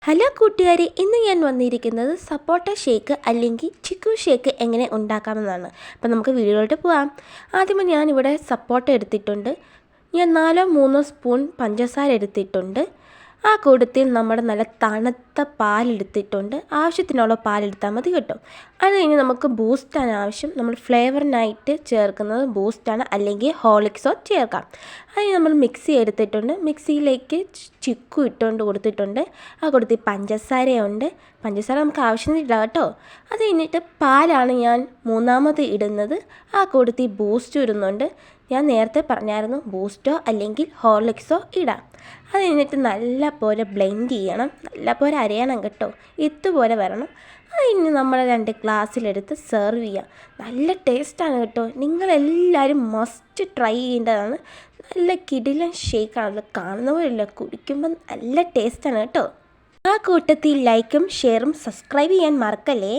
Hello കൂട്ടുകാരെ, ഇന്ന് ഞാൻ വന്നിരിക്കുന്നത് സപ്പോട്ട ഷേക്ക് അല്ലെങ്കിൽ ചിക്കു ഷേക്ക് എങ്ങനെ ഉണ്ടാക്കാമെന്നാണ്. അപ്പോൾ നമുക്ക് വീഡിയോയിലോട്ട് പോകാം. ആദ്യമേ ഞാനിവിടെ സപ്പോട്ട എടുത്തിട്ടുണ്ട്. ഞാൻ 4-3 സ്പൂൺ പഞ്ചസാര എടുത്തിട്ടുണ്ട്. ആ കൂട്ടത്തിൽ നമ്മുടെ നല്ല തണുത്ത പാലെടുത്തിട്ടുണ്ട്. ആവശ്യത്തിനുള്ള പാലെടുത്താൽ മതി കേട്ടോ. അത് കഴിഞ്ഞ് നമുക്ക് ബൂസ്റ്റാണ് ആവശ്യം. നമ്മൾ ഫ്ലേവറിനായിട്ട് ചേർക്കുന്നത് ബൂസ്റ്റാണ്, അല്ലെങ്കിൽ ഹോർലിക്സോ ചേർക്കാം. അതിന് നമ്മൾ മിക്സി എടുത്തിട്ടുണ്ട്. മിക്സിയിലേക്ക് ചിക്കു ഇട്ടുകൊണ്ട് കൊടുത്തിട്ടുണ്ട്. ആ കൂട്ടത്തിൽ പഞ്ചസാരയുണ്ട്. പഞ്ചസാര നമുക്ക് ആവശ്യമില്ല കേട്ടോ. അത് കഴിഞ്ഞിട്ട് പാലാണ് ഞാൻ മൂന്നാമത് ഇടുന്നത്. ആ കൂട്ടത്തിൽ ബൂസ്റ്റ് ഇടുന്നുണ്ട്. ഞാൻ നേരത്തെ പറഞ്ഞായിരുന്നു ബൂസ്റ്റോ അല്ലെങ്കിൽ ഹോർലിക്സോ ഇടാം. അത് കഴിഞ്ഞിട്ട് നല്ല പോലെ ബ്ലെൻഡ് ചെയ്യണം, നല്ല പോലെ അരയണം കേട്ടോ, ഇതുപോലെ വരണം. അത് കഴിഞ്ഞ് നമ്മൾ 2 ഗ്ലാസ്സിലെടുത്ത് സെർവ് ചെയ്യാം. നല്ല ടേസ്റ്റാണ് കേട്ടോ. നിങ്ങളെല്ലാവരും മസ്റ്റ് ട്രൈ ചെയ്യേണ്ടതാണ്. നല്ല കിടിലൻ ഷേക്കാണ്. കാണുന്ന പോലെയല്ല, കുടിക്കുമ്പം നല്ല ടേസ്റ്റാണ് കേട്ടോ. ആ കൂട്ടത്തിൽ ലൈക്കും ഷെയറും സബ്സ്ക്രൈബ് ചെയ്യാൻ മറക്കല്ലേ.